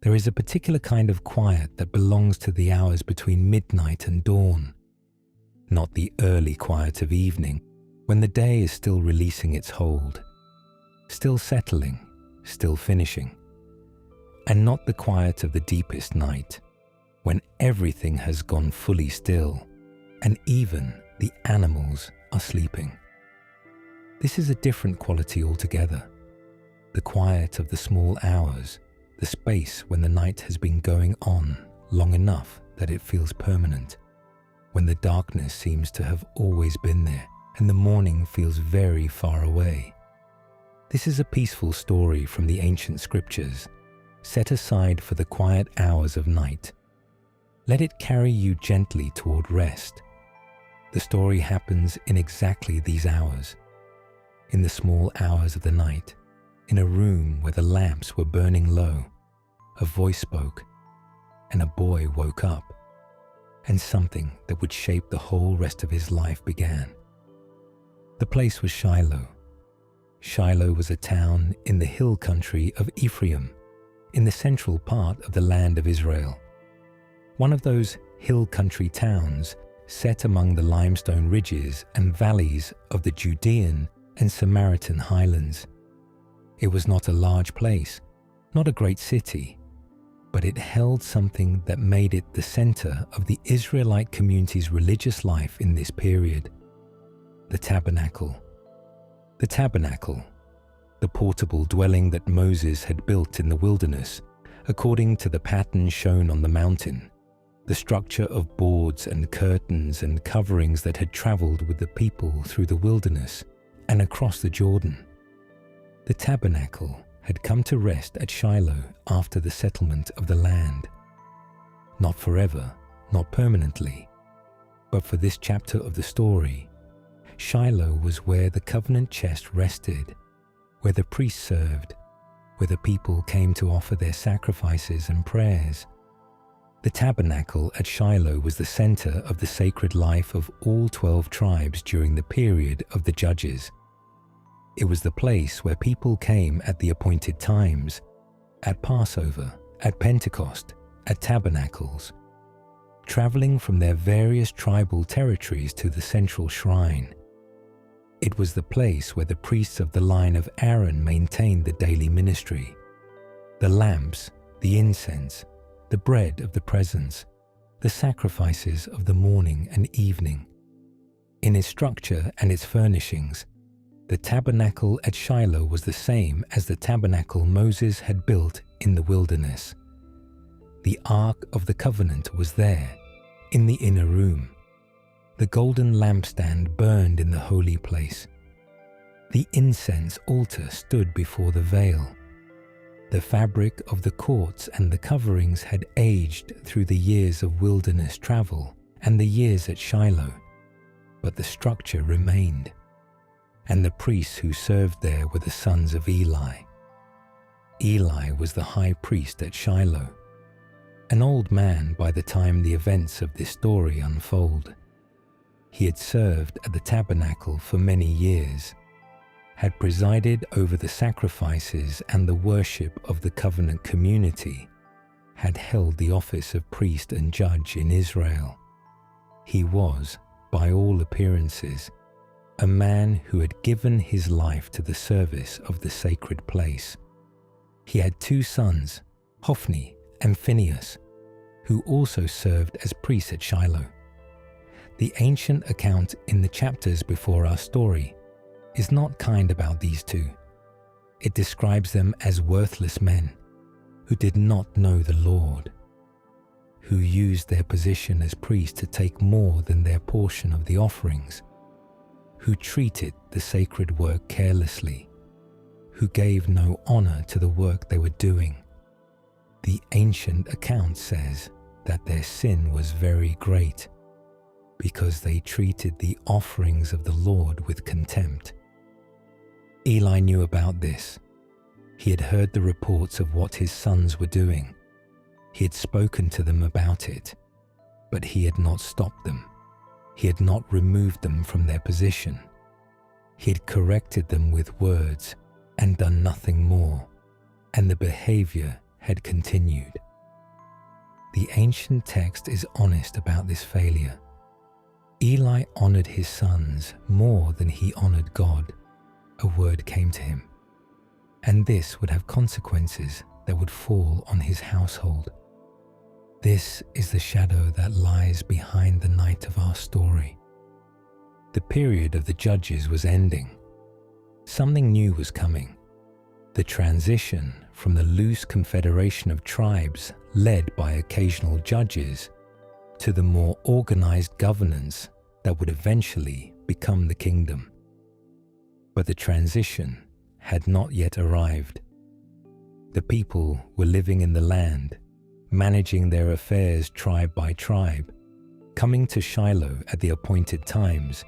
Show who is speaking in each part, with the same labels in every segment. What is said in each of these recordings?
Speaker 1: There is a particular kind of quiet that belongs to the hours between midnight and dawn, not the early quiet of evening, when the day is still releasing its hold, still settling, still finishing, and not the quiet of the deepest night, when everything has gone fully still, and even the animals are sleeping. This is a different quality altogether. The quiet of the small hours, the space when the night has been going on long enough that it feels permanent, when the darkness seems to have always been there and the morning feels very far away. This is a peaceful story from the ancient scriptures, set aside for the quiet hours of night. Let it carry you gently toward rest. The story happens in exactly these hours, in the small hours of the night, in a room where the lamps were burning low. A voice spoke, and a boy woke up, and something that would shape the whole rest of his life began. The place was Shiloh. Shiloh was a town in the hill country of Ephraim, in the central part of the land of Israel. One of those hill country towns set among the limestone ridges and valleys of the Judean and Samaritan highlands. It was not a large place, not a great city, but it held something that made it the center of the Israelite community's religious life in this period: the tabernacle. The tabernacle, the portable dwelling that Moses had built in the wilderness, according to the pattern shown on the mountain, the structure of boards and curtains and coverings that had traveled with the people through the wilderness and across the Jordan. The tabernacle had come to rest at Shiloh after the settlement of the land. Not forever, not permanently, but for this chapter of the story, Shiloh was where the covenant chest rested, where the priests served, where the people came to offer their sacrifices and prayers. The tabernacle at Shiloh was the center of the sacred life of all 12 tribes during the period of the Judges. It was the place where people came at the appointed times, at Passover, at Pentecost, at tabernacles, traveling from their various tribal territories to the central shrine. It was the place where the priests of the line of Aaron maintained the daily ministry. The lamps, the incense, the bread of the presence, the sacrifices of the morning and evening. In its structure and its furnishings, the tabernacle at Shiloh was the same as the tabernacle Moses had built in the wilderness. The Ark of the Covenant was there, in the inner room. The golden lampstand burned in the holy place. The incense altar stood before the veil. The fabric of the courts and the coverings had aged through the years of wilderness travel and the years at Shiloh, but the structure remained. And the priests who served there were the sons of Eli. Eli was the high priest at Shiloh, an old man by the time the events of this story unfold. He had served at the tabernacle for many years, had presided over the sacrifices and the worship of the covenant community, had held the office of priest and judge in Israel. He was, by all appearances, a man who had given his life to the service of the sacred place. He had 2 sons, Hophni and Phinehas, who also served as priests at Shiloh. The ancient account in the chapters before our story is not kind about these 2. It describes them as worthless men who did not know the Lord, who used their position as priests to take more than their portion of the offerings, who treated the sacred work carelessly, who gave no honor to the work they were doing. The ancient account says that their sin was very great because they treated the offerings of the Lord with contempt. Eli knew about this. He had heard the reports of what his sons were doing. He had spoken to them about it, but he had not stopped them. He had not removed them from their position. He had corrected them with words and done nothing more, and the behavior had continued. The ancient text is honest about this failure. Eli honored his sons more than he honored God. A word came to him, and this would have consequences that would fall on his household. This is the shadow that lies behind the night of our story. The period of the judges was ending. Something new was coming. The transition from the loose confederation of tribes led by occasional judges to the more organized governance that would eventually become the kingdom. But the transition had not yet arrived. The people were living in the land, managing their affairs tribe by tribe, coming to Shiloh at the appointed times,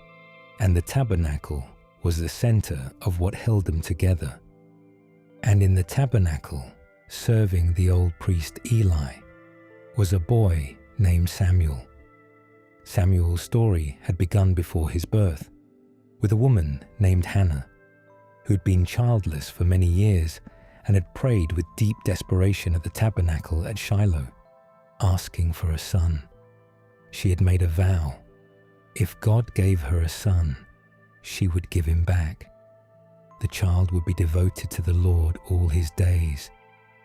Speaker 1: and the tabernacle was the center of what held them together. And in the tabernacle, serving the old priest Eli, was a boy named Samuel. Samuel's story had begun before his birth, with a woman named Hannah, who'd been childless for many years and had prayed with deep desperation at the tabernacle at Shiloh, asking for a son. She had made a vow. If God gave her a son, she would give him back. The child would be devoted to the Lord all his days,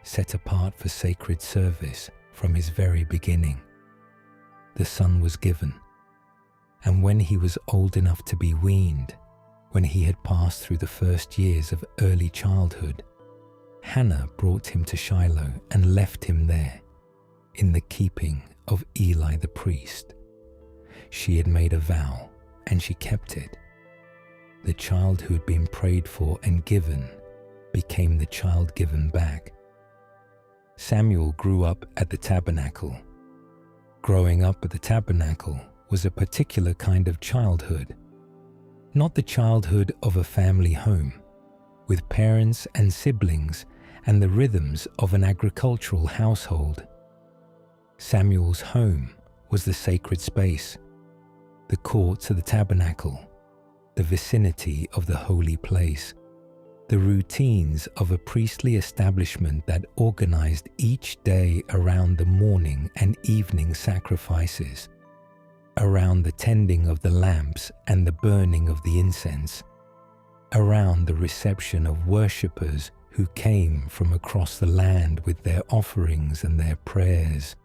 Speaker 1: set apart for sacred service from his very beginning. The son was given, and when he was old enough to be weaned, when he had passed through the first years of early childhood, Hannah brought him to Shiloh and left him there, in the keeping of Eli the priest. She had made a vow, and she kept it. The child who had been prayed for and given became the child given back. Samuel grew up at the tabernacle. Growing up at the tabernacle was a particular kind of childhood, not the childhood of a family home, with parents and siblings and the rhythms of an agricultural household. Samuel's home was the sacred space, the courts of the tabernacle, the vicinity of the holy place, the routines of a priestly establishment that organized each day around the morning and evening sacrifices, around the tending of the lamps and the burning of the incense, around the reception of worshippers who came from across the land with their offerings and their prayers.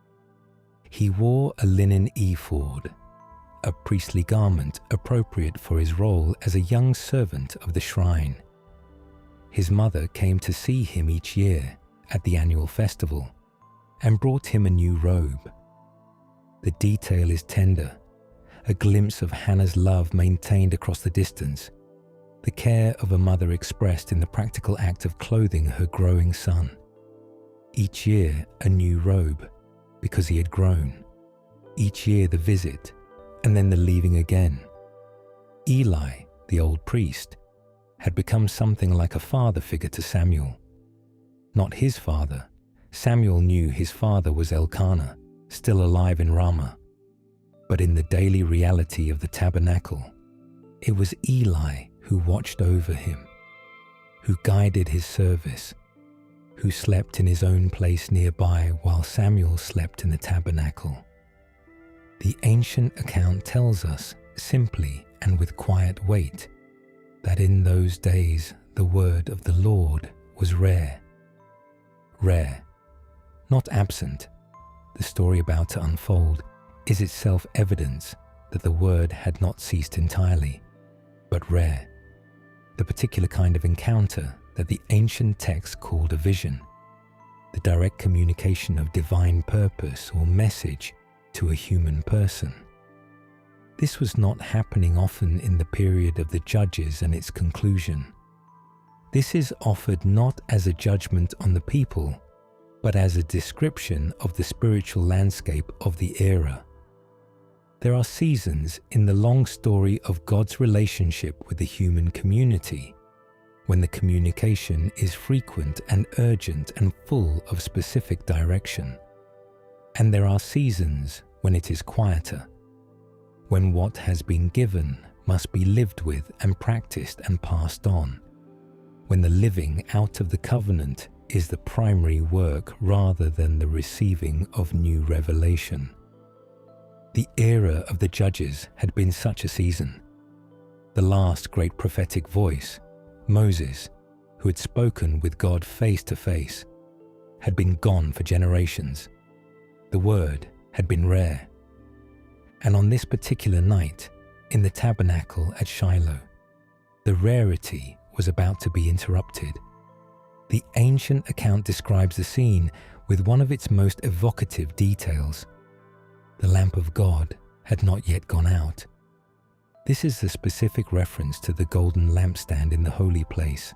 Speaker 1: He wore a linen ephod, a priestly garment appropriate for his role as a young servant of the shrine. His mother came to see him each year at the annual festival and brought him a new robe. The detail is tender, a glimpse of Hannah's love maintained across the distance, the care of a mother expressed in the practical act of clothing her growing son. Each year a new robe, because he had grown. Each year the visit, and then the leaving again. Eli, the old priest, had become something like a father figure to Samuel. Not his father. Samuel knew his father was Elkanah, still alive in Ramah. But in the daily reality of the tabernacle, it was Eli who watched over him, who guided his service, who slept in his own place nearby while Samuel slept in the tabernacle. The ancient account tells us, simply and with quiet weight, that in those days the word of the Lord was rare. Rare, not absent. The story about to unfold is itself evidence that the word had not ceased entirely, but rare. The particular kind of encounter that the ancient text called a vision, the direct communication of divine purpose or message to a human person. This was not happening often in the period of the Judges and its conclusion. This is offered not as a judgment on the people, but as a description of the spiritual landscape of the era. There are seasons in the long story of God's relationship with the human community, when the communication is frequent and urgent and full of specific direction. And there are seasons when it is quieter, when what has been given must be lived with and practiced and passed on, when the living out of the covenant is the primary work rather than the receiving of new revelation. The era of the judges had been such a season. The last great prophetic voice, Moses, who had spoken with God face to face, had been gone for generations. The word had been rare. And on this particular night, in the tabernacle at Shiloh, the rarity was about to be interrupted. The ancient account describes the scene with one of its most evocative details. The lamp of God had not yet gone out. This is the specific reference to the golden lampstand in the holy place.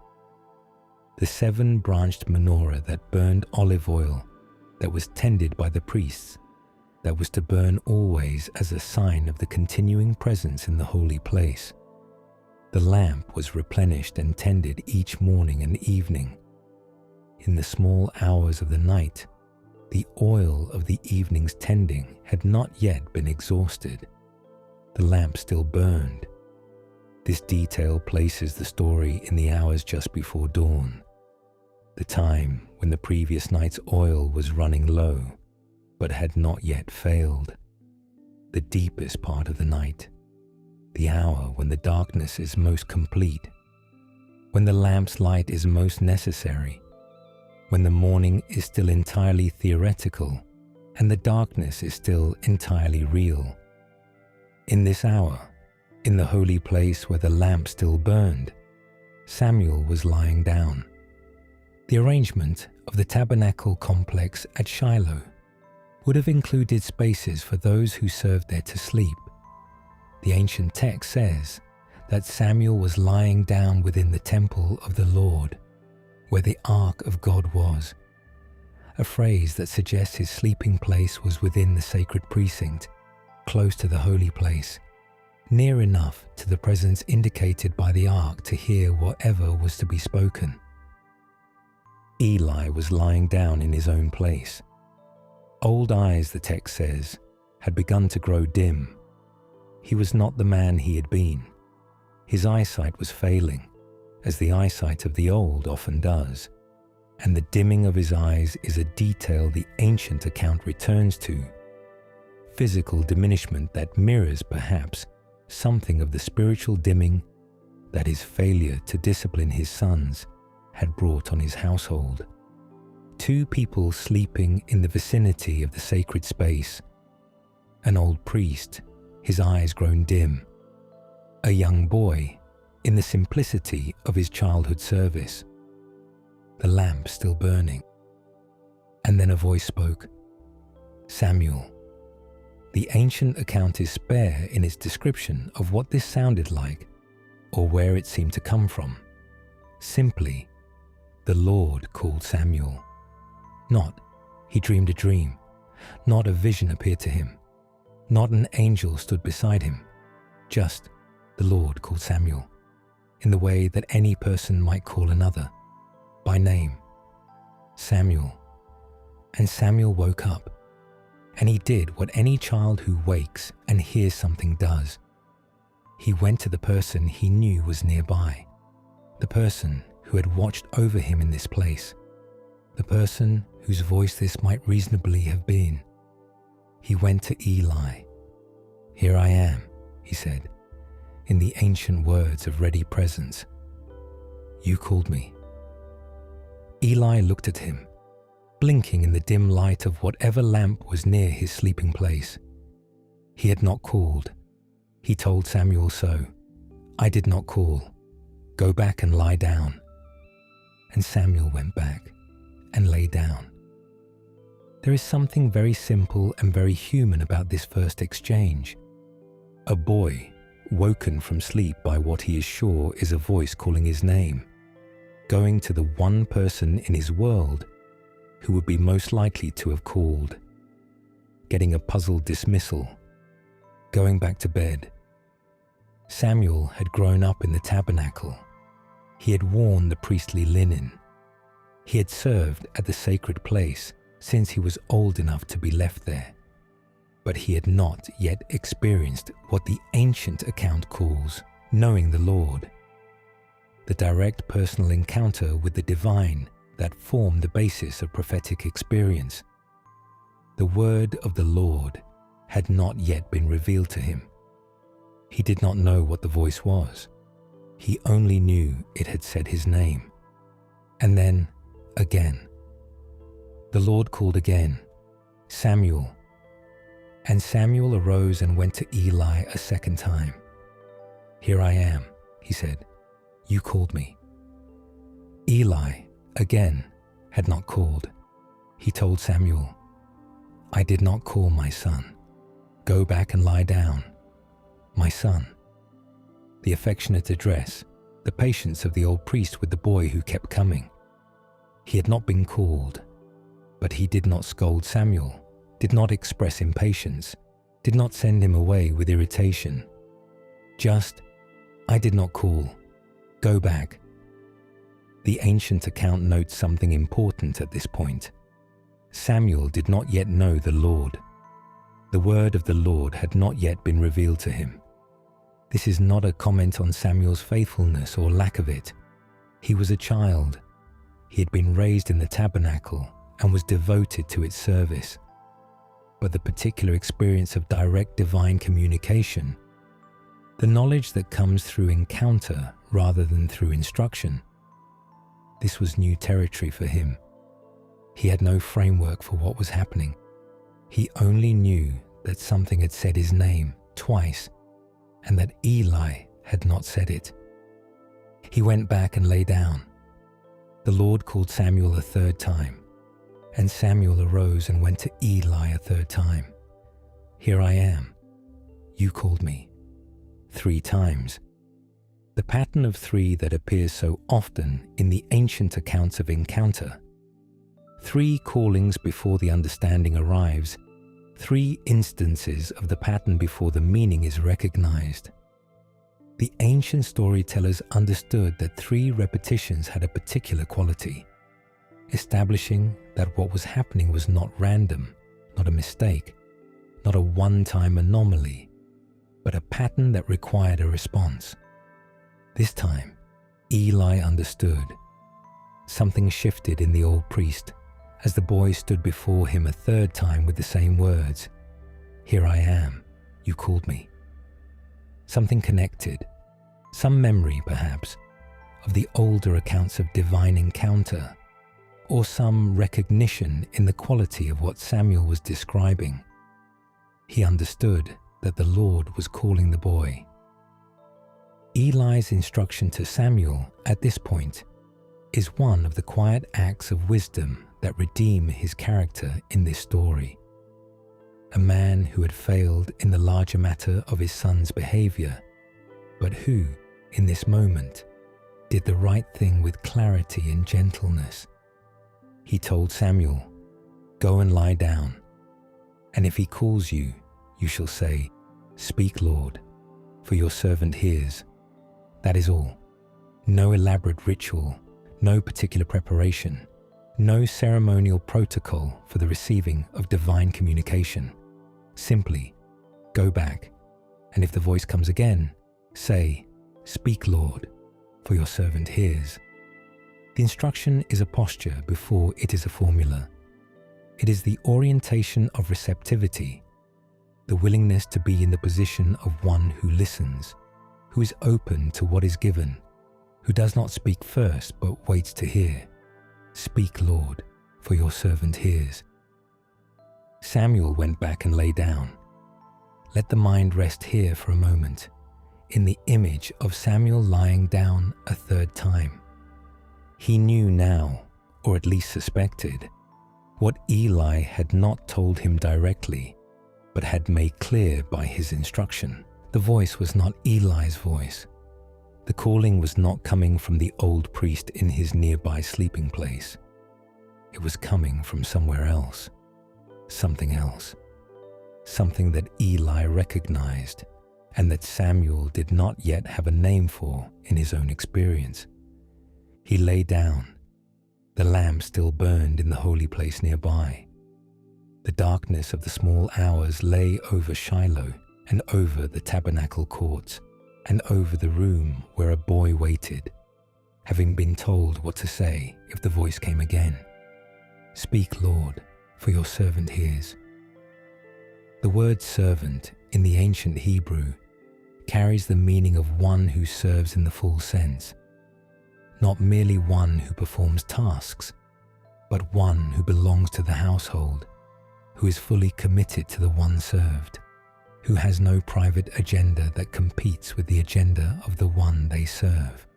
Speaker 1: The 7-branched menorah that burned olive oil, that was tended by the priests, that was to burn always as a sign of the continuing presence in the holy place. The lamp was replenished and tended each morning and evening. In the small hours of the night, the oil of the evening's tending had not yet been exhausted. The lamp still burned. This detail places the story in the hours just before dawn, the time when the previous night's oil was running low, but had not yet failed. The deepest part of the night, the hour when the darkness is most complete, when the lamp's light is most necessary, when the morning is still entirely theoretical and the darkness is still entirely real. In this hour, in the holy place where the lamp still burned, Samuel was lying down. The arrangement of the tabernacle complex at Shiloh would have included spaces for those who served there to sleep. The ancient text says that Samuel was lying down within the temple of the Lord, where the ark of God was, a phrase that suggests his sleeping place was within the sacred precinct, close to the holy place, near enough to the presence indicated by the ark to hear whatever was to be spoken. Eli was lying down in his own place. Old eyes, the text says, had begun to grow dim. He was not the man he had been. His eyesight was failing, as the eyesight of the old often does, and the dimming of his eyes is a detail the ancient account returns to. Physical diminishment that mirrors, perhaps, something of the spiritual dimming that his failure to discipline his sons had brought on his household. 2 people sleeping in the vicinity of the sacred space. An old priest, his eyes grown dim. A young boy, in the simplicity of his childhood service. The lamp still burning. And then a voice spoke, "Samuel." The ancient account is spare in its description of what this sounded like or where it seemed to come from. Simply, the Lord called Samuel. Not, he dreamed a dream. Not a vision appeared to him. Not an angel stood beside him. Just, the Lord called Samuel, in the way that any person might call another, by name. Samuel. And Samuel woke up, and he did what any child who wakes and hears something does. He went to the person he knew was nearby, the person who had watched over him in this place, the person whose voice this might reasonably have been. He went to Eli. "Here I am," he said, in the ancient words of ready presence. "You called me." Eli looked at him, blinking in the dim light of whatever lamp was near his sleeping place. He had not called. He told Samuel so. "I did not call. Go back and lie down." And Samuel went back and lay down. There is something very simple and very human about this first exchange. A boy, woken from sleep by what he is sure is a voice calling his name, going to the one person in his world who would be most likely to have called, getting a puzzled dismissal, going back to bed. Samuel had grown up in the tabernacle. He had worn the priestly linen. He had served at the sacred place since he was old enough to be left there. But he had not yet experienced what the ancient account calls knowing the Lord. The direct personal encounter with the divine that formed the basis of prophetic experience. The word of the Lord had not yet been revealed to him. He did not know what the voice was. He only knew it had said his name. And then, again. The Lord called again, "Samuel." And Samuel arose and went to Eli a second time. "Here I am," he said. "You called me." Eli, again, had not called. He told Samuel, "I did not call, my son. Go back and lie down. My son." The affectionate address, the patience of the old priest with the boy who kept coming. He had not been called, but he did not scold Samuel, did not express impatience, did not send him away with irritation. Just, "I did not call. Go back." The ancient account notes something important at this point. Samuel did not yet know the Lord. The word of the Lord had not yet been revealed to him. This is not a comment on Samuel's faithfulness or lack of it. He was a child. He had been raised in the tabernacle and was devoted to its service. But the particular experience of direct divine communication, the knowledge that comes through encounter rather than through instruction, this was new territory for him. He had no framework for what was happening. He only knew that something had said his name twice and that Eli had not said it. He went back and lay down. The Lord called Samuel a third time, and Samuel arose and went to Eli a third time. "Here I am. You called me." 3 times. The pattern of 3 that appears so often in the ancient accounts of encounter. 3 callings before the understanding arrives, 3 instances of the pattern before the meaning is recognized. The ancient storytellers understood that 3 repetitions had a particular quality, establishing that what was happening was not random, not a mistake, not a one-time anomaly, but a pattern that required a response. This time, Eli understood. Something shifted in the old priest as the boy stood before him a third time with the same words, "Here I am, you called me." Something connected, some memory perhaps, of the older accounts of divine encounter, or some recognition in the quality of what Samuel was describing. He understood that the Lord was calling the boy. Eli's instruction to Samuel at this point is one of the quiet acts of wisdom that redeem his character in this story. A man who had failed in the larger matter of his son's behavior, but who, in this moment, did the right thing with clarity and gentleness. He told Samuel, "Go and lie down, and if he calls you, you shall say, 'Speak, Lord, for your servant hears.'" That is all. No elaborate ritual, no particular preparation, no ceremonial protocol for the receiving of divine communication. Simply, go back, and if the voice comes again, say, "Speak, Lord, for your servant hears." The instruction is a posture before it is a formula. It is the orientation of receptivity, the willingness to be in the position of one who listens, who is open to what is given, who does not speak first but waits to hear. "Speak, Lord, for your servant hears." Samuel went back and lay down. Let the mind rest here for a moment, in the image of Samuel lying down a third time. He knew now, or at least suspected, what Eli had not told him directly, but had made clear by his instruction. The voice was not Eli's voice. The calling was not coming from the old priest in his nearby sleeping place. It was coming from somewhere else, something else, something that Eli recognized and that Samuel did not yet have a name for in his own experience. He lay down. The lamp still burned in the holy place nearby. The darkness of the small hours lay over Shiloh and over the tabernacle courts and over the room where a boy waited. having been told what to say if the voice came again. "Speak, Lord, for your servant hears." The word servant in the ancient Hebrew carries the meaning of one who serves in the full sense, not merely one who performs tasks, but one who belongs to the household, who is fully committed to the one served, who has no private agenda that competes with the agenda of the one they serve.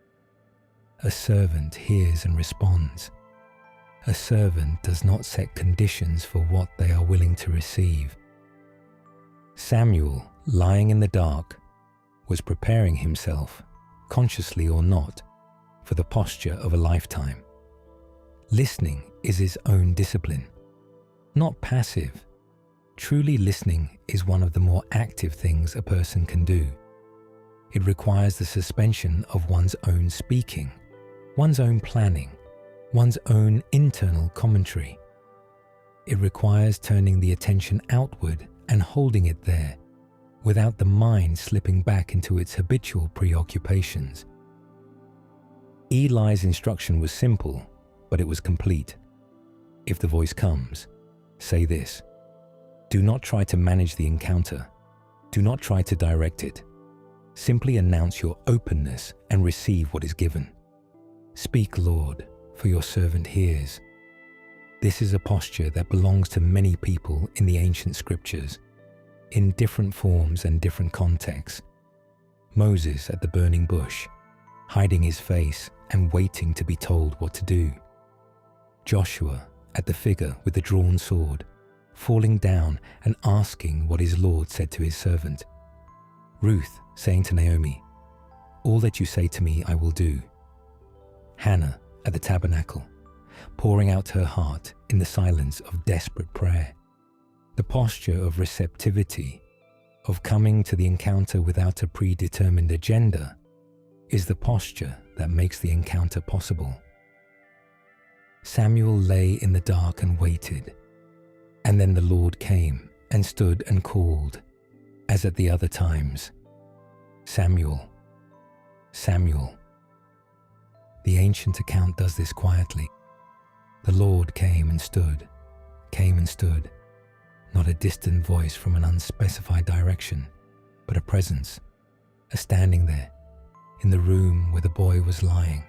Speaker 1: A servant hears and responds. A servant does not set conditions for what they are willing to receive. Samuel, lying in the dark, was preparing himself, consciously or not, for the posture of a lifetime. Listening is his own discipline, not passive. Truly listening is one of the more active things a person can do. It requires the suspension of one's own speaking, one's own planning, one's own internal commentary. It requires turning the attention outward and holding it there, without the mind slipping back into its habitual preoccupations. Eli's instruction was simple, but it was complete. If the voice comes, say this. Do not try to manage the encounter. Do not try to direct it. Simply announce your openness and receive what is given. Speak, Lord, for your servant hears. This is a posture that belongs to many people in the ancient scriptures, in different forms and different contexts. Moses at the burning bush, hiding his face and waiting to be told what to do. Joshua at the figure with the drawn sword, falling down and asking what his Lord said to his servant. Ruth saying to Naomi, "All that you say to me I will do." Hannah at the tabernacle, pouring out her heart in the silence of desperate prayer. The posture of receptivity, of coming to the encounter without a predetermined agenda, is the posture that makes the encounter possible. Samuel lay in the dark and waited, and then the Lord came and stood and called, as at the other times, "Samuel, Samuel." The ancient account does this quietly. The Lord came and stood, not a distant voice from an unspecified direction, but a presence, a standing there, in the room where the boy was lying,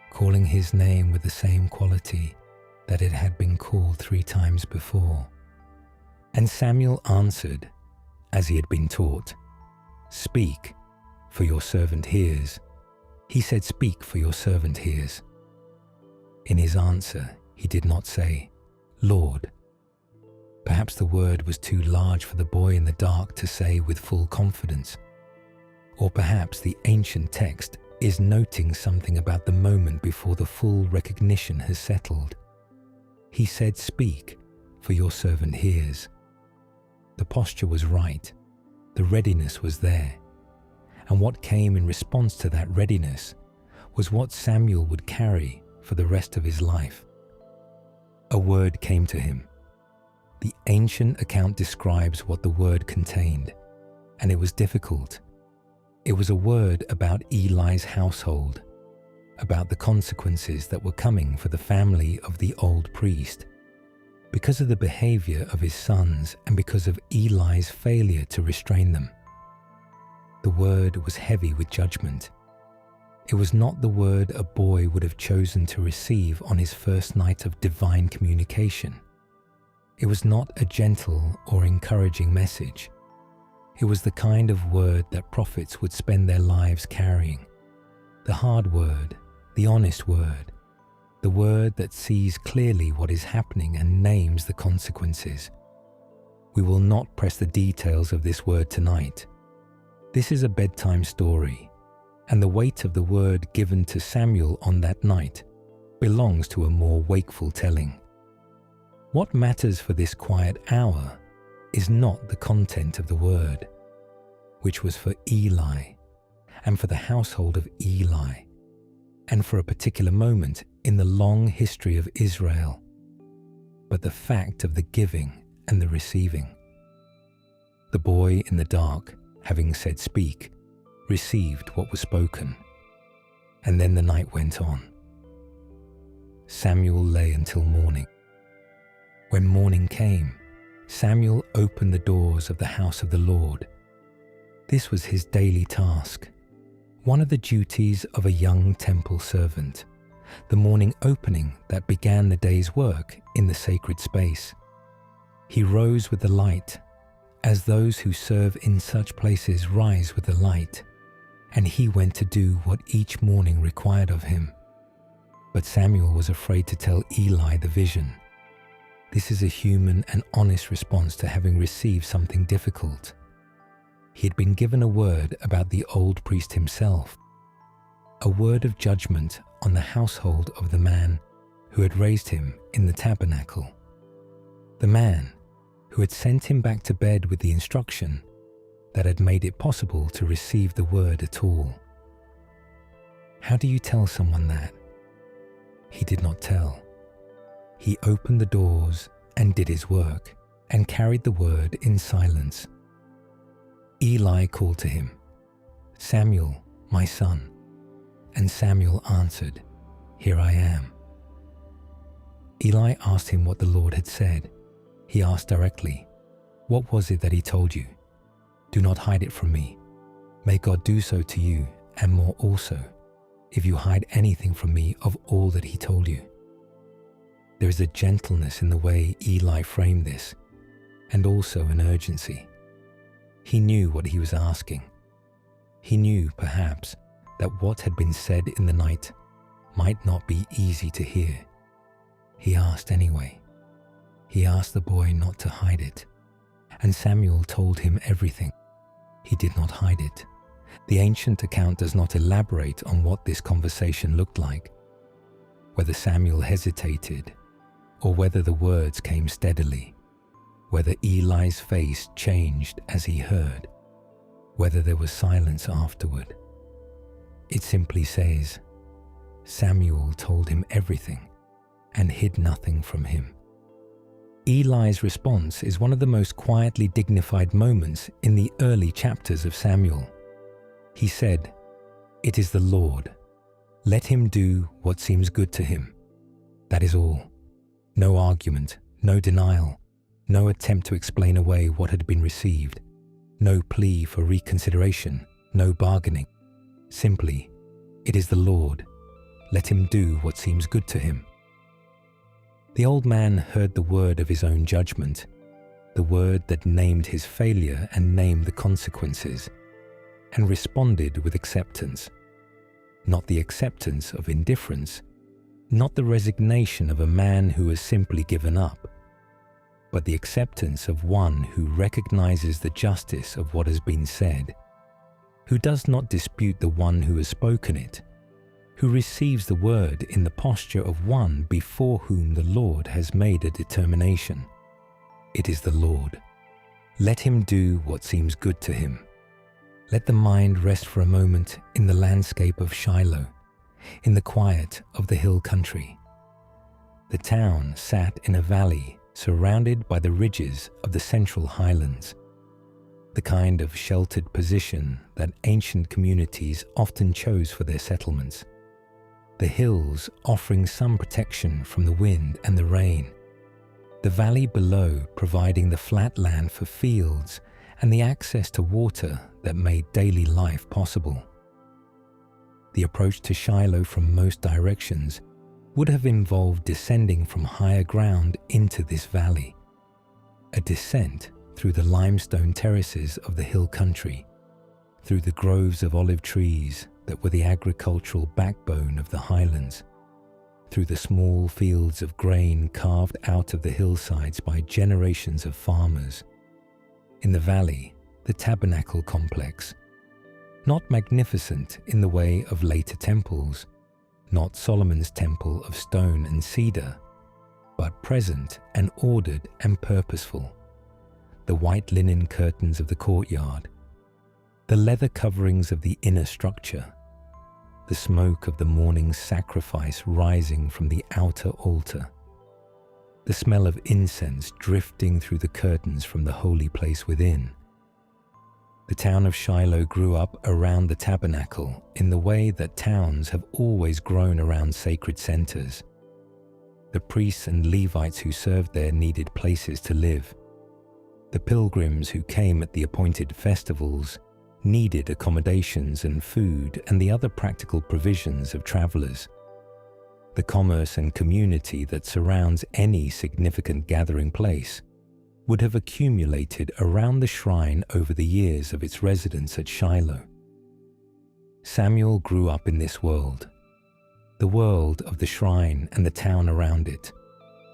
Speaker 1: calling his name with the same quality that it had been called 3 times before. And Samuel answered, as he had been taught, "Speak, for your servant hears." He said, "Speak, for your servant hears." In his answer, he did not say, "Lord." Perhaps the word was too large for the boy in the dark to say with full confidence. Or perhaps the ancient text is noting something about the moment before the full recognition has settled. He said, "Speak, for your servant hears." The posture was right. The readiness was there. And what came in response to that readiness was what Samuel would carry for the rest of his life. A word came to him. The ancient account describes what the word contained, and it was difficult. It was a word about Eli's household, about the consequences that were coming for the family of the old priest, because of the behavior of his sons and because of Eli's failure to restrain them. The word was heavy with judgment. It was not the word a boy would have chosen to receive on his first night of divine communication. It was not a gentle or encouraging message. It was the kind of word that prophets would spend their lives carrying. The hard word, the honest word, the word that sees clearly what is happening and names the consequences. We will not press the details of this word tonight. This is a bedtime story, and the weight of the word given to Samuel on that night belongs to a more wakeful telling. What matters for this quiet hour is not the content of the word, which was for Eli, and for the household of Eli, and for a particular moment in the long history of Israel, but the fact of the giving and the receiving. The boy in the dark, having said "Speak," received what was spoken. And then the night went on. Samuel lay until morning. When morning came, Samuel opened the doors of the house of the Lord. This was his daily task, one of the duties of a young temple servant, the morning opening that began the day's work in the sacred space. He rose with the light, as those who serve in such places rise with the light, and he went to do what each morning required of him. But Samuel was afraid to tell Eli the vision. This is a human and honest response to having received something difficult. He had been given a word about the old priest himself, a word of judgment on the household of the man who had raised him in the tabernacle, the man who had sent him back to bed with the instruction that had made it possible to receive the word at all. How do you tell someone that? He did not tell. He opened the doors and did his work and carried the word in silence. Eli called to him, "Samuel, my son." And Samuel answered, "Here I am." Eli asked him what the Lord had said. He asked directly, "What was it that he told you? Do not hide it from me. May God do so to you and more also, if you hide anything from me of all that he told you." There is a gentleness in the way Eli framed this, and also an urgency. He knew what he was asking. He knew, perhaps, that what had been said in the night might not be easy to hear. He asked anyway. He asked the boy not to hide it, and Samuel told him everything. He did not hide it. The ancient account does not elaborate on what this conversation looked like, whether Samuel hesitated, or whether the words came steadily, whether Eli's face changed as he heard, whether there was silence afterward. It simply says, Samuel told him everything and hid nothing from him. Eli's response is one of the most quietly dignified moments in the early chapters of Samuel. He said, "It is the Lord. Let him do what seems good to him." That is all. No argument, no denial, no attempt to explain away what had been received, no plea for reconsideration, no bargaining. Simply, "It is the Lord. Let him do what seems good to him." The old man heard the word of his own judgment, the word that named his failure and named the consequences, and responded with acceptance. Not the acceptance of indifference, not the resignation of a man who has simply given up, but the acceptance of one who recognizes the justice of what has been said, who does not dispute the one who has spoken it, who receives the word in the posture of one before whom the Lord has made a determination. It is the Lord. Let him do what seems good to him. Let the mind rest for a moment in the landscape of Shiloh, in the quiet of the hill country. The town sat in a valley surrounded by the ridges of the central highlands, the kind of sheltered position that ancient communities often chose for their settlements. The hills offering some protection from the wind and the rain, the valley below providing the flat land for fields and the access to water that made daily life possible. The approach to Shiloh from most directions would have involved descending from higher ground into this valley, a descent through the limestone terraces of the hill country, through the groves of olive trees that were the agricultural backbone of the highlands, through the small fields of grain carved out of the hillsides by generations of farmers. In the valley, the tabernacle complex, not magnificent in the way of later temples, not Solomon's temple of stone and cedar, but present and ordered and purposeful. The white linen curtains of the courtyard, the leather coverings of the inner structure, the smoke of the morning sacrifice rising from the outer altar, the smell of incense drifting through the curtains from the holy place within, The town of Shiloh grew up around the tabernacle in the way that towns have always grown around sacred centers. The priests and Levites who served there needed places to live. The pilgrims who came at the appointed festivals needed accommodations and food and the other practical provisions of travelers. The commerce and community that surrounds any significant gathering place would have accumulated around the shrine over the years of its residence at Shiloh. Samuel grew up in this world, the world of the shrine and the town around it,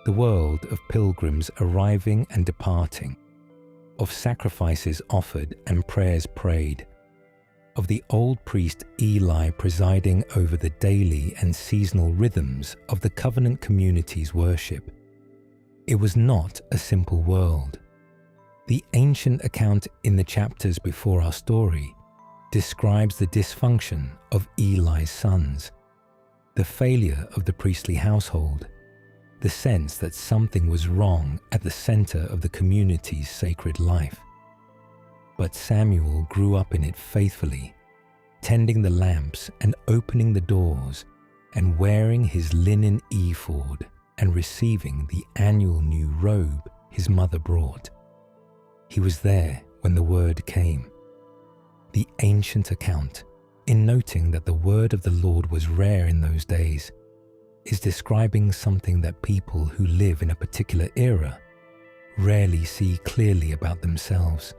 Speaker 1: the world of pilgrims arriving and departing, of sacrifices offered and prayers prayed, of the old priest Eli presiding over the daily and seasonal rhythms of the covenant community's worship. It was not a simple world. The ancient account in the chapters before our story describes the dysfunction of Eli's sons, the failure of the priestly household, the sense that something was wrong at the center of the community's sacred life. But Samuel grew up in it faithfully, tending the lamps and opening the doors and wearing his linen ephod and receiving the annual new robe his mother brought. He was there when the word came. The ancient account, in noting that the word of the Lord was rare in those days, is describing something that people who live in a particular era rarely see clearly about themselves.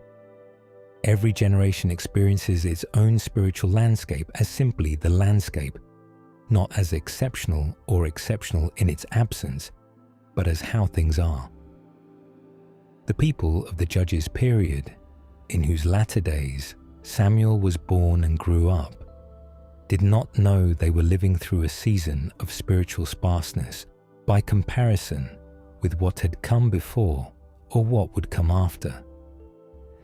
Speaker 1: Every generation experiences its own spiritual landscape as simply the landscape, not as exceptional or exceptional in its absence, but as how things are. The people of the Judges period, in whose latter days Samuel was born and grew up, did not know they were living through a season of spiritual sparseness by comparison with what had come before or what would come after.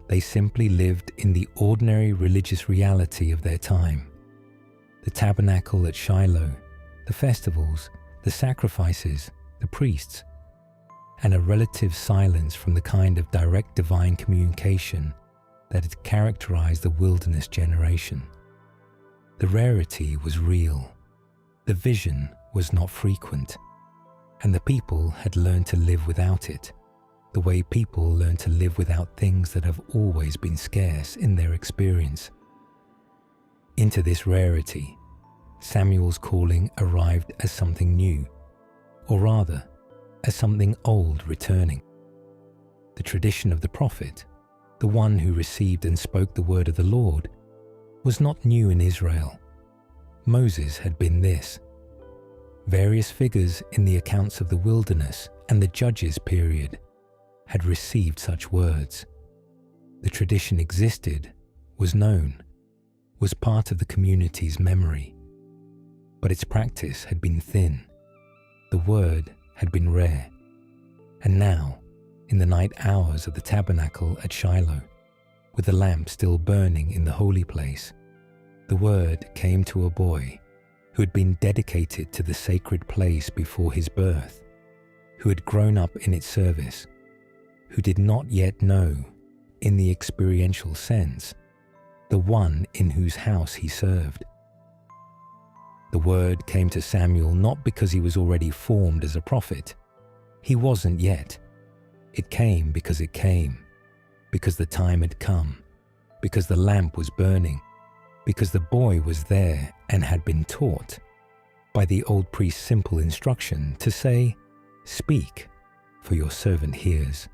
Speaker 1: They simply lived in the ordinary religious reality of their time. The tabernacle at Shiloh, the festivals, the sacrifices, the priests, and a relative silence from the kind of direct divine communication that had characterized the wilderness generation. The rarity was real, the vision was not frequent, and the people had learned to live without it, the way people learn to live without things that have always been scarce in their experience. Into this rarity, Samuel's calling arrived as something new, or rather, as something old returning. The tradition of the prophet, the one who received and spoke the word of the Lord, was not new in Israel. Moses had been this. Various figures in the accounts of the wilderness and the Judges period had received such words. The tradition existed, was known, was part of the community's memory. But its practice had been thin. The word had been rare. And now, in the night hours of the tabernacle at Shiloh, with the lamp still burning in the holy place, the word came to a boy who had been dedicated to the sacred place before his birth, who had grown up in its service, who did not yet know, in the experiential sense, the one in whose house he served. The word came to Samuel not because he was already formed as a prophet. He wasn't yet. It came, because the time had come, because the lamp was burning, because the boy was there and had been taught, by the old priest's simple instruction to say, "Speak, for your servant hears."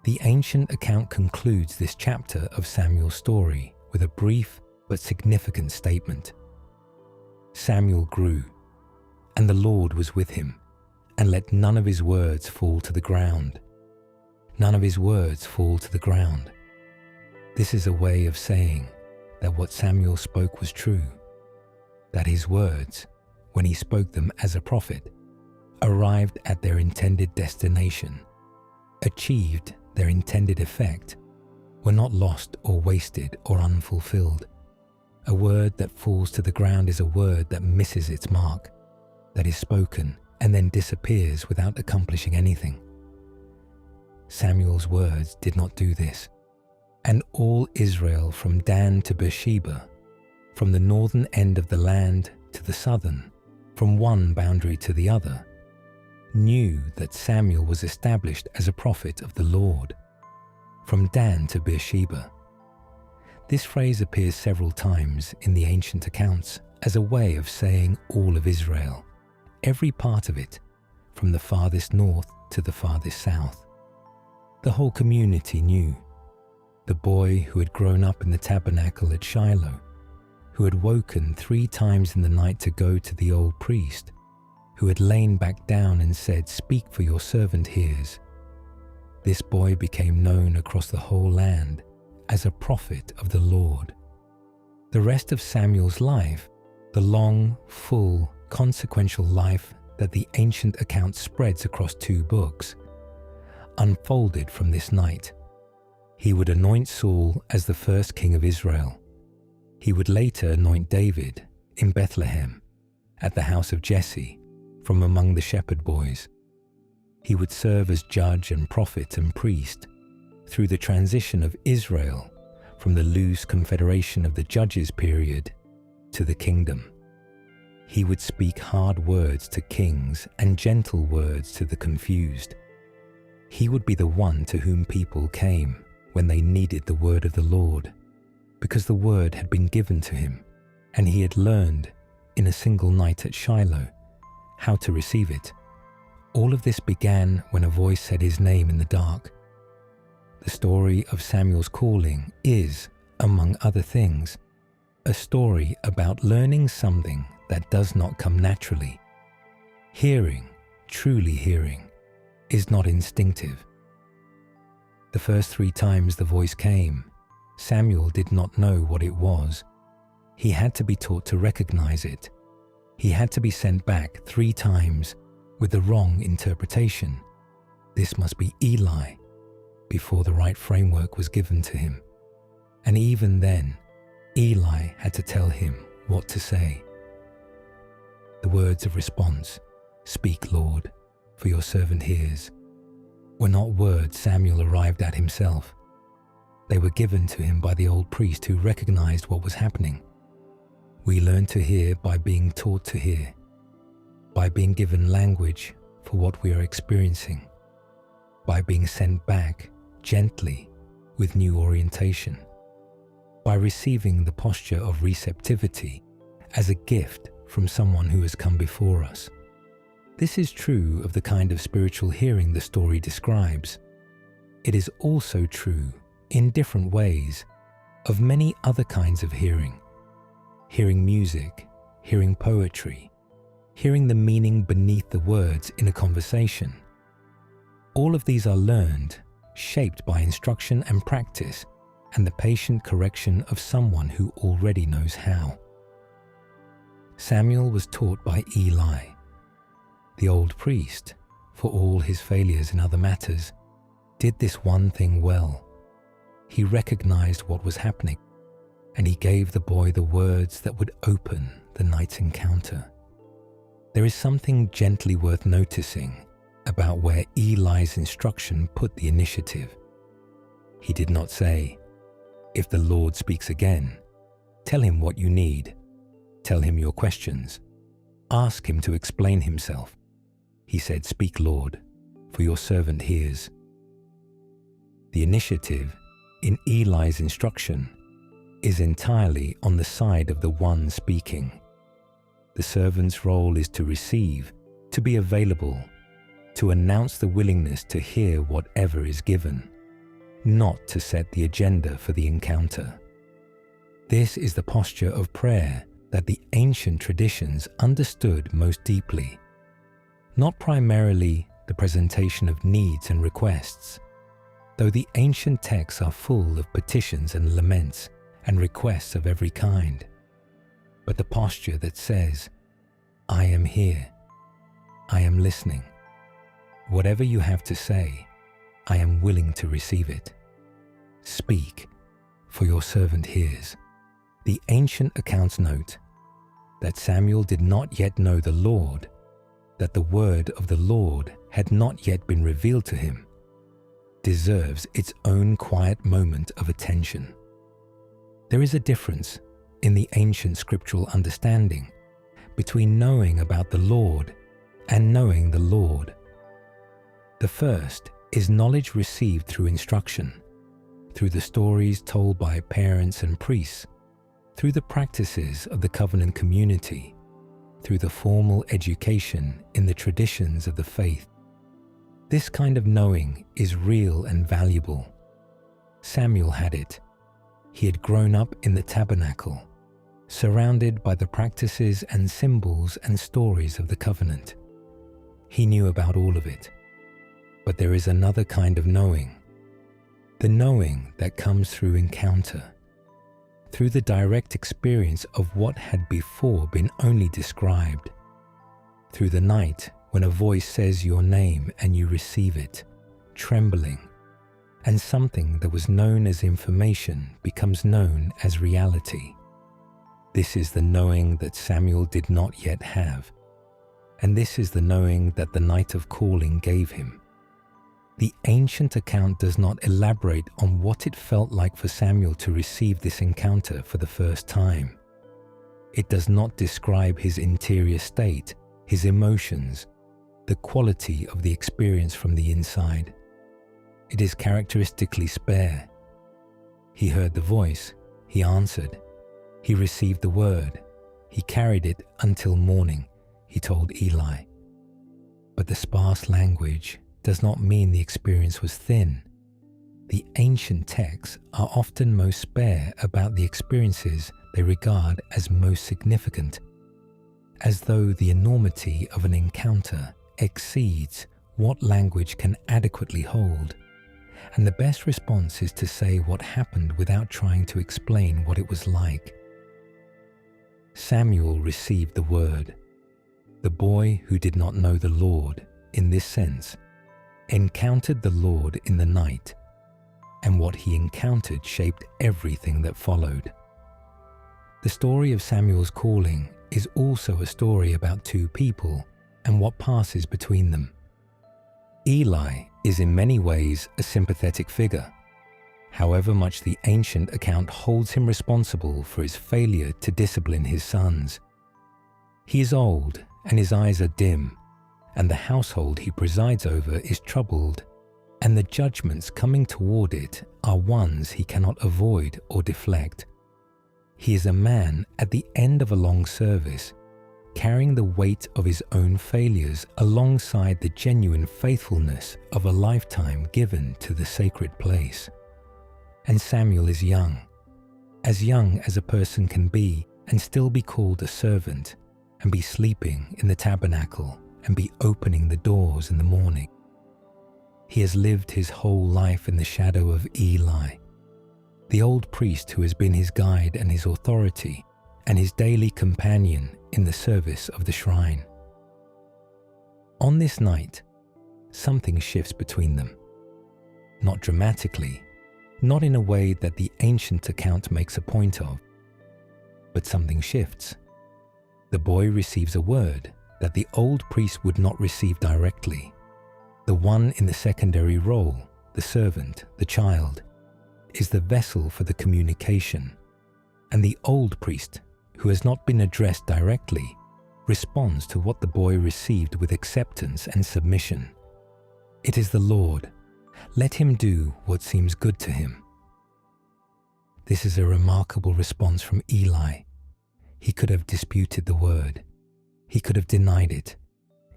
Speaker 1: The ancient account concludes this chapter of Samuel's story with a brief but significant statement. Samuel grew, and the Lord was with him, and let none of his words fall to the ground. None of his words fall to the ground. This is a way of saying that what Samuel spoke was true, that his words, when he spoke them as a prophet, arrived at their intended destination, achieved their intended effect, were not lost or wasted or unfulfilled. A word that falls to the ground is a word that misses its mark, that is spoken and then disappears without accomplishing anything. Samuel's words did not do this, And all Israel from Dan to Beersheba, from the northern end of the land to the southern, from one boundary to the other, knew that Samuel was established as a prophet of the Lord, from Dan to Beersheba. This phrase appears several times in the ancient accounts as a way of saying all of Israel, every part of it, from the farthest north to the farthest south. The whole community knew. The boy who had grown up in the tabernacle at Shiloh, who had woken 3 times in the night to go to the old priest, who had lain back down and said, "Speak, for your servant hears." This boy became known across the whole land as a prophet of the Lord. The rest of Samuel's life, the long, full, consequential life that the ancient account spreads across 2 books, unfolded from this night. He would anoint Saul as the first king of Israel. He would later anoint David in Bethlehem, at the house of Jesse, from among the shepherd boys. He would serve as judge and prophet and priest through the transition of Israel from the loose confederation of the judges period to the kingdom. He would speak hard words to kings and gentle words to the confused. He would be the one to whom people came when they needed the word of the Lord, because the word had been given to him, and he had learned in a single night at Shiloh how to receive it. All of this began when a voice said his name in the dark. The story of Samuel's calling is, among other things, a story about learning something that does not come naturally. Hearing, truly hearing, is not instinctive. The first 3 times the voice came, Samuel did not know what it was. He had to be taught to recognize it. He had to be sent back 3 times with the wrong interpretation. This must be Eli, before the right framework was given to him. And even then, Eli had to tell him what to say. The words of response, "Speak, Lord, for your servant hears," were not words Samuel arrived at himself. They were given to him by the old priest who recognized what was happening. We learn to hear by being taught to hear, by being given language for what we are experiencing, by being sent back gently with new orientation, by receiving the posture of receptivity as a gift from someone who has come before us. This is true of the kind of spiritual hearing the story describes. It is also true, in different ways, of many other kinds of hearing. Hearing music, hearing poetry, hearing the meaning beneath the words in a conversation. All of these are learned, shaped by instruction and practice, and the patient correction of someone who already knows how. Samuel was taught by Eli. The old priest, for all his failures in other matters, did this one thing well. He recognized what was happening, and he gave the boy the words that would open the night's encounter. There is something gently worth noticing about where Eli's instruction put the initiative. He did not say, "If the Lord speaks again, tell him what you need. Tell him your questions. Ask him to explain himself." He said, "Speak, Lord, for your servant hears." The initiative in Eli's instruction is entirely on the side of the one speaking. The servant's role is to receive, to be available, to announce the willingness to hear whatever is given, not to set the agenda for the encounter. This is the posture of prayer that the ancient traditions understood most deeply. Not primarily the presentation of needs and requests, though the ancient texts are full of petitions and laments and requests of every kind, but the posture that says, "I am here, I am listening. Whatever you have to say, I am willing to receive it. Speak, for your servant hears." The ancient accounts note that Samuel did not yet know the Lord, that the word of the Lord had not yet been revealed to him. deserves its own quiet moment of attention. There is a difference in the ancient scriptural understanding between knowing about the Lord and knowing the Lord. The first is knowledge received through instruction, through the stories told by parents and priests, through the practices of the covenant community, through the formal education in the traditions of the faith. This kind of knowing is real and valuable. Samuel had it. He had grown up in the tabernacle, surrounded by the practices and symbols and stories of the covenant. He knew about all of it. But there is another kind of knowing, the knowing that comes through encounter, through the direct experience of what had before been only described, through the night when a voice says your name and you receive it, trembling, and something that was known as information becomes known as reality. This is the knowing that Samuel did not yet have, and this is the knowing that the night of calling gave him. The ancient account does not elaborate on what it felt like for Samuel to receive this encounter for the first time. It does not describe his interior state, his emotions, the quality of the experience from the inside. It is characteristically spare. He heard the voice, he answered. He received the word. He carried it until morning, he told Eli. But the sparse language does not mean the experience was thin. The ancient texts are often most spare about the experiences they regard as most significant, as though the enormity of an encounter exceeds what language can adequately hold, and the best response is to say what happened without trying to explain what it was like. Samuel received the word. The boy who did not know the Lord, in this sense, encountered the Lord in the night, and what he encountered shaped everything that followed. The story of Samuel's calling is also a story about two people and what passes between them. Eli is in many ways a sympathetic figure, however much the ancient account holds him responsible for his failure to discipline his sons. He is old and his eyes are dim, and the household he presides over is troubled, and the judgments coming toward it are ones he cannot avoid or deflect. He is a man at the end of a long service, carrying the weight of his own failures alongside the genuine faithfulness of a lifetime given to the sacred place. And Samuel is young as a person can be and still be called a servant, and be sleeping in the tabernacle and be opening the doors in the morning. He has lived his whole life in the shadow of Eli, the old priest who has been his guide and his authority and his daily companion in the service of the shrine. On this night, something shifts between them. Not dramatically, not in a way that the ancient account makes a point of, but something shifts. The boy receives a word that the old priest would not receive directly. The one in the secondary role, the servant, the child, is the vessel for the communication, and the old priest, who has not been addressed directly, responds to what the boy received with acceptance and submission. It is the Lord. Let him do what seems good to him. This is a remarkable response from Eli. He could have disputed the word. He could have denied it.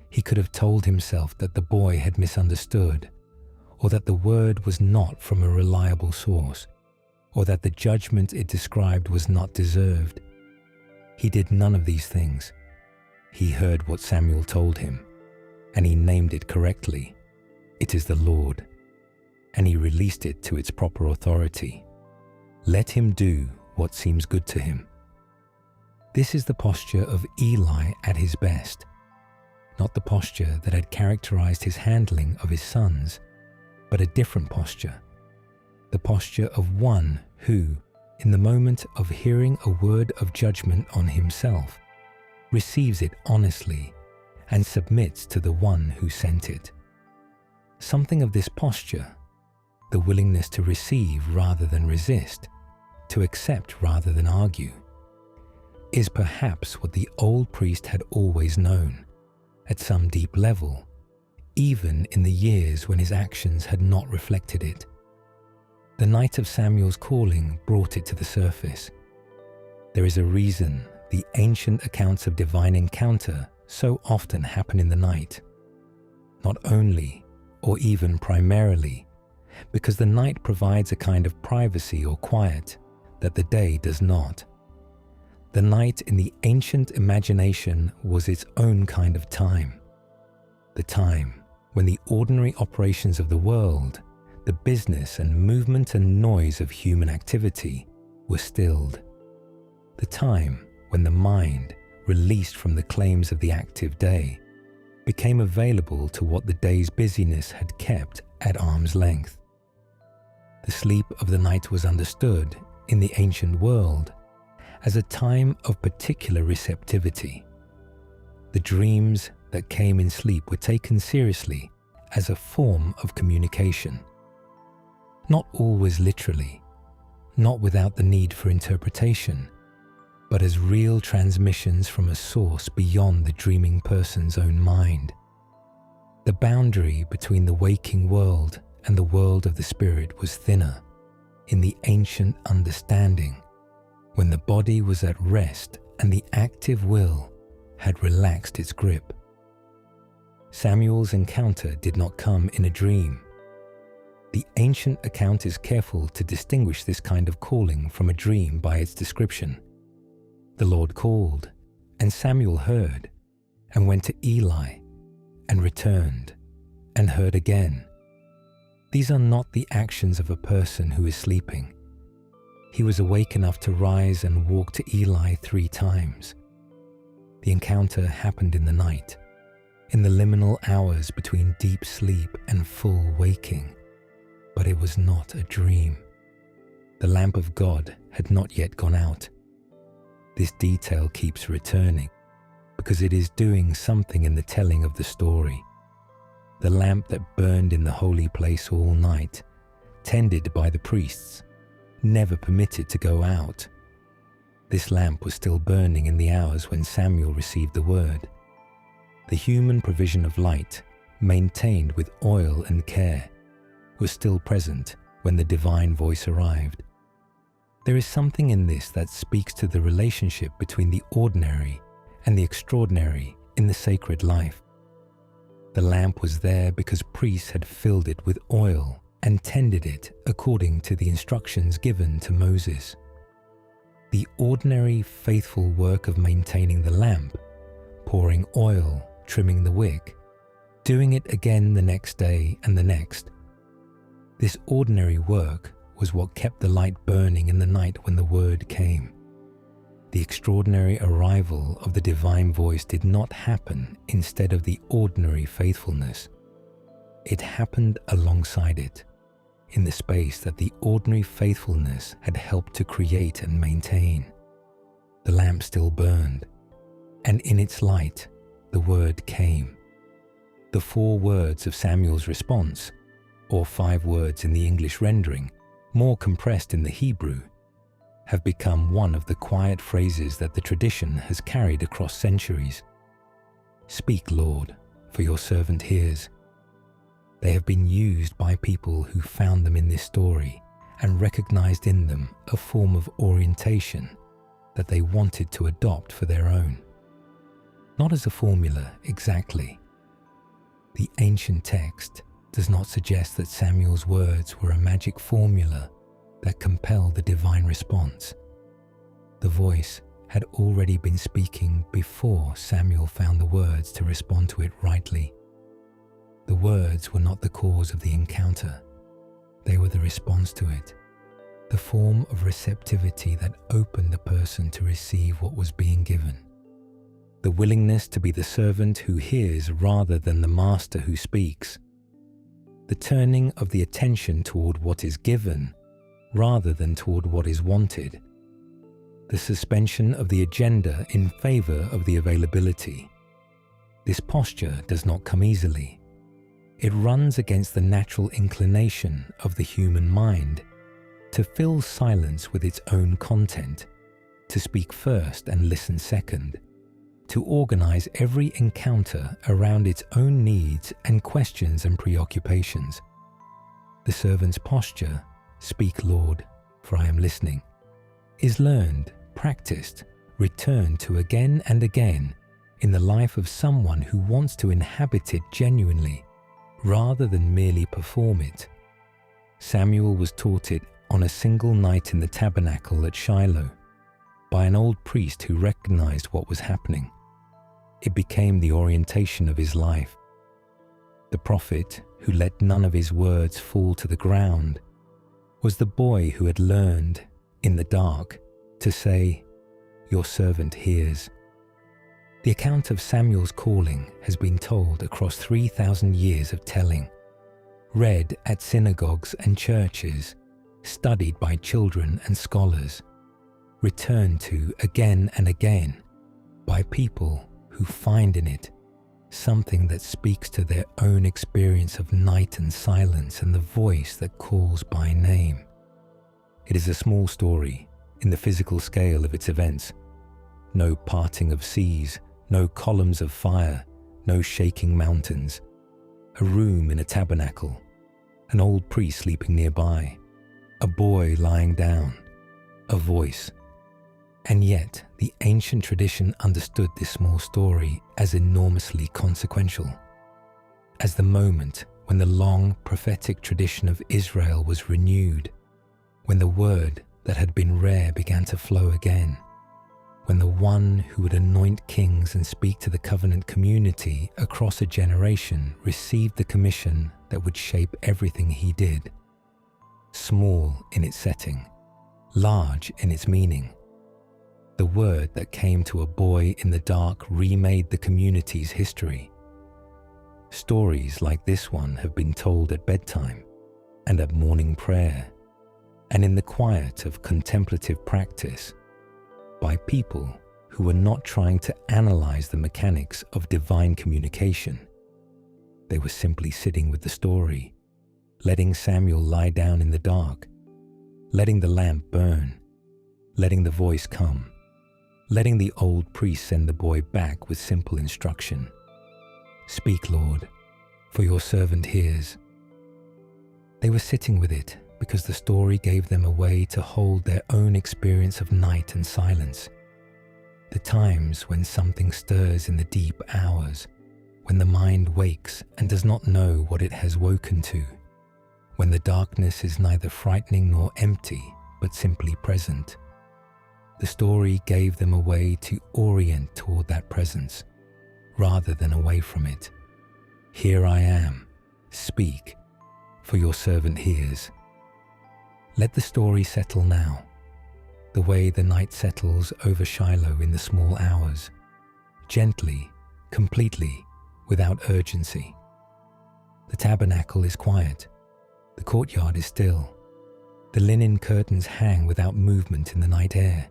Speaker 1: He could have told himself that the boy had misunderstood, or that the word was not from a reliable source, or that the judgment it described was not deserved. He did none of these things. He heard what Samuel told him, and he named it correctly. It is the Lord, and he released it to its proper authority. Let him do what seems good to him. This is the posture of Eli at his best, not the posture that had characterized his handling of his sons, but a different posture, the posture of one who, in the moment of hearing a word of judgment on himself, receives it honestly and submits to the one who sent it. Something of this posture, the willingness to receive rather than resist, to accept rather than argue, is perhaps what the old priest had always known, at some deep level, even in the years when his actions had not reflected it. The night of Samuel's calling brought it to the surface. There is a reason the ancient accounts of divine encounter so often happen in the night. Not only, or even primarily, because the night provides a kind of privacy or quiet that the day does not. The night in the ancient imagination was its own kind of time. The time when the ordinary operations of the world, the business and movement and noise of human activity were stilled. The time when the mind, released from the claims of the active day, became available to what the day's busyness had kept at arm's length. The sleep of the night was understood in the ancient world as a time of particular receptivity. The dreams that came in sleep were taken seriously as a form of communication. Not always literally, not without the need for interpretation, but as real transmissions from a source beyond the dreaming person's own mind. The boundary between the waking world and the world of the spirit was thinner in the ancient understanding, when the body was at rest and the active will had relaxed its grip. Samuel's encounter did not come in a dream. The ancient account is careful to distinguish this kind of calling from a dream by its description. The Lord called, and Samuel heard, and went to Eli, and returned, and heard again. These are not the actions of a person who is sleeping. He was awake enough to rise and walk to Eli 3 times. The encounter happened in the night, in the liminal hours between deep sleep and full waking, but it was not a dream. The lamp of God had not yet gone out. This detail keeps returning because it is doing something in the telling of the story. The lamp that burned in the holy place all night, tended by the priests, never permitted to go out. This lamp was still burning in the hours when Samuel received the word. The human provision of light, maintained with oil and care, was still present when the divine voice arrived. There is something in this that speaks to the relationship between the ordinary and the extraordinary in the sacred life. The lamp was there because priests had filled it with oil and tended it according to the instructions given to Moses. The ordinary faithful work of maintaining the lamp, pouring oil, trimming the wick, doing it again the next day and the next. This ordinary work was what kept the light burning in the night when the word came. The extraordinary arrival of the divine voice did not happen instead of the ordinary faithfulness. It happened alongside it, in the space that the ordinary faithfulness had helped to create and maintain. The lamp still burned, and in its light, the word came. The 4 words of Samuel's response, or 5 words in the English rendering, more compressed in the Hebrew, have become one of the quiet phrases that the tradition has carried across centuries. Speak, Lord, for your servant hears. They have been used by people who found them in this story and recognized in them a form of orientation that they wanted to adopt for their own. Not as a formula exactly. The ancient text does not suggest that Samuel's words were a magic formula that compelled the divine response. The voice had already been speaking before Samuel found the words to respond to it rightly. The words were not the cause of the encounter. They were the response to it, the form of receptivity that opened the person to receive what was being given. The willingness to be the servant who hears rather than the master who speaks. The turning of the attention toward what is given rather than toward what is wanted. The suspension of the agenda in favor of the availability. This posture does not come easily. It runs against the natural inclination of the human mind to fill silence with its own content, to speak first and listen second, to organize every encounter around its own needs and questions and preoccupations. The servant's posture, "Speak, Lord, for I am listening," is learned, practiced, returned to again and again in the life of someone who wants to inhabit it genuinely, rather than merely perform it. Samuel was taught it on a single night in the tabernacle at Shiloh by an old priest who recognized what was happening. It became the orientation of his life. The prophet, who let none of his words fall to the ground, was the boy who had learned, in the dark, to say, "Your servant hears." The account of Samuel's calling has been told across 3,000 years of telling, read at synagogues and churches, studied by children and scholars, returned to again and again by people who find in it something that speaks to their own experience of night and silence and the voice that calls by name. It is a small story in the physical scale of its events. No parting of seas, no columns of fire, no shaking mountains. A room in a tabernacle, an old priest sleeping nearby, a boy lying down, a voice. And yet, the ancient tradition understood this small story as enormously consequential, as the moment when the long prophetic tradition of Israel was renewed, when the word that had been rare began to flow again, when the one who would anoint kings and speak to the covenant community across a generation received the commission that would shape everything he did. Small in its setting, large in its meaning. The word that came to a boy in the dark remade the community's history. Stories like this one have been told at bedtime and at morning prayer, and in the quiet of contemplative practice, by people who were not trying to analyze the mechanics of divine communication. They were simply sitting with the story, letting Samuel lie down in the dark, letting the lamp burn, letting the voice come, letting the old priest send the boy back with simple instruction. "Speak, Lord, for your servant hears." They were sitting with it because the story gave them a way to hold their own experience of night and silence. The times when something stirs in the deep hours, when the mind wakes and does not know what it has woken to, when the darkness is neither frightening nor empty, but simply present. The story gave them a way to orient toward that presence, rather than away from it. "Here I am, speak, for your servant hears." Let the story settle now, the way the night settles over Shiloh in the small hours, gently, completely, without urgency. The tabernacle is quiet, the courtyard is still, the linen curtains hang without movement in the night air.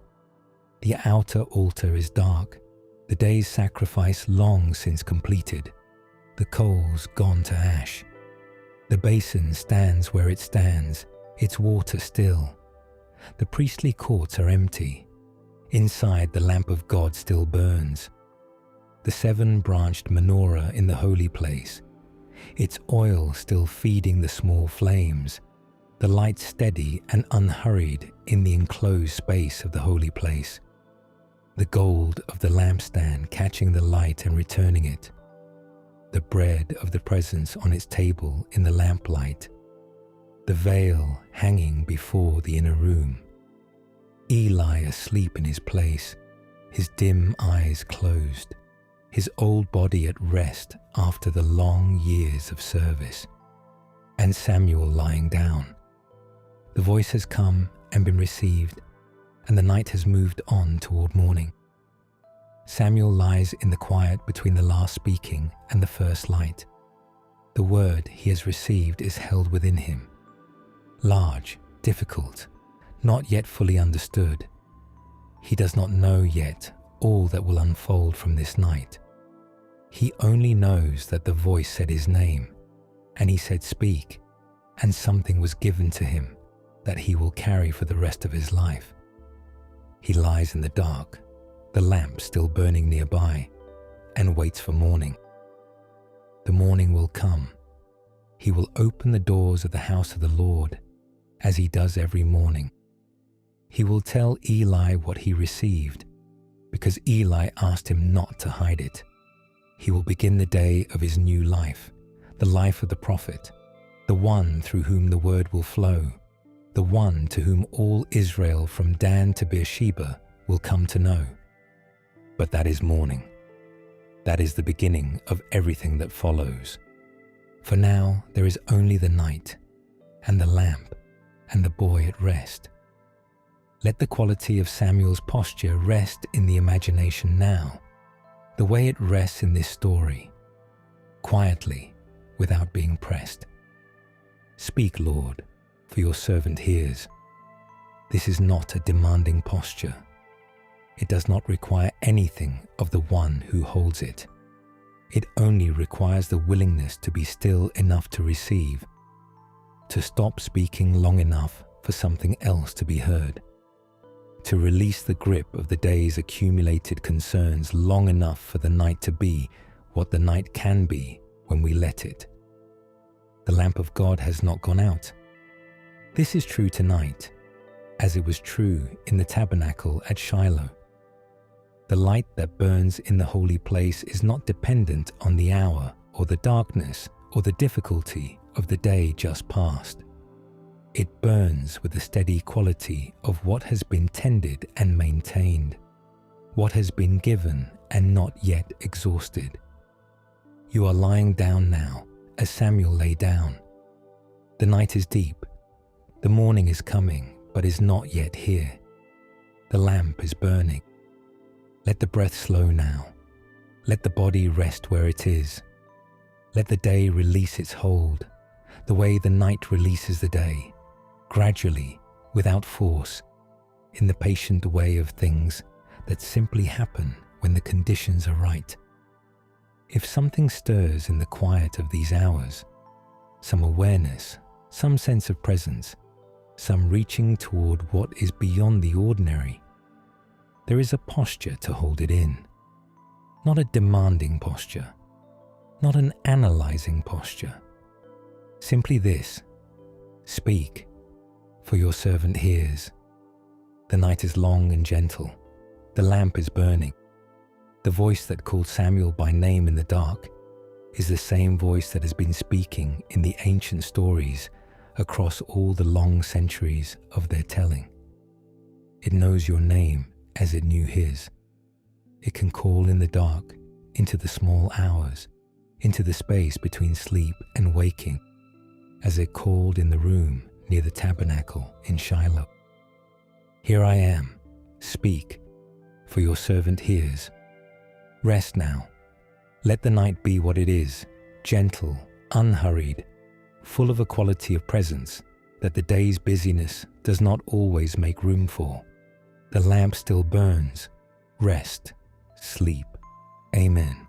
Speaker 1: The outer altar is dark, the day's sacrifice long since completed, the coals gone to ash. The basin stands where it stands, its water still. The priestly courts are empty. Inside, the lamp of God still burns. The 7-branched menorah in the holy place, its oil still feeding the small flames, the light steady and unhurried in the enclosed space of the holy place. The gold of the lampstand catching the light and returning it. The bread of the presence on its table in the lamplight. The veil hanging before the inner room. Eli asleep in his place, his dim eyes closed, his old body at rest after the long years of service. And Samuel lying down. The voice has come and been received, and the night has moved on toward morning. Samuel lies in the quiet between the last speaking and the first light. The word he has received is held within him. Large, difficult, not yet fully understood. He does not know yet all that will unfold from this night. He only knows that the voice said his name, And he said, "Speak," and something was given to him that he will carry for the rest of his life. He lies in the dark, the lamp still burning nearby, and waits for morning. The morning will come. He will open the doors of the house of the Lord, as he does every morning. He will tell Eli what he received, because Eli asked him not to hide it. He will begin the day of his new life, the life of the prophet, the one through whom the word will flow, the one to whom all Israel from Dan to Beersheba will come to know. But that is morning. That is the beginning of everything that follows. For now there is only the night, and the lamp, and the boy at rest. Let the quality of Samuel's posture rest in the imagination now, the way it rests in this story, quietly, without being pressed. Speak, Lord, for your servant hears. This is not a demanding posture. It does not require anything of the one who holds it. It only requires the willingness to be still enough to receive, to stop speaking long enough for something else to be heard, to release the grip of the day's accumulated concerns long enough for the night to be what the night can be when we let it. The lamp of God has not gone out. This is true tonight, as it was true in the tabernacle at Shiloh. The light that burns in the holy place is not dependent on the hour or the darkness or the difficulty of the day just past. It burns with the steady quality of what has been tended and maintained, what has been given and not yet exhausted. You are lying down now, as Samuel lay down. The night is deep. The morning is coming, but is not yet here. The lamp is burning. Let the breath slow now. Let the body rest where it is. Let the day release its hold, the way the night releases the day, gradually, without force, in the patient way of things that simply happen when the conditions are right. If something stirs in the quiet of these hours, some awareness, some sense of presence, some reaching toward what is beyond the ordinary, there is a posture to hold it in, not a demanding posture, not an analyzing posture. Simply this: speak, for your servant hears. The night is long and gentle. The lamp is burning. The voice that called Samuel by name in the dark is the same voice that has been speaking in the ancient stories across all the long centuries of their telling. It knows your name as it knew his. It can call in the dark, into the small hours, into the space between sleep and waking, as it called in the room near the tabernacle in Shiloh. Here I am, speak, for your servant hears. Rest now. Let the night be what it is, gentle, unhurried, full of a quality of presence that the day's busyness does not always make room for. The lamp still burns. Rest, sleep. Amen.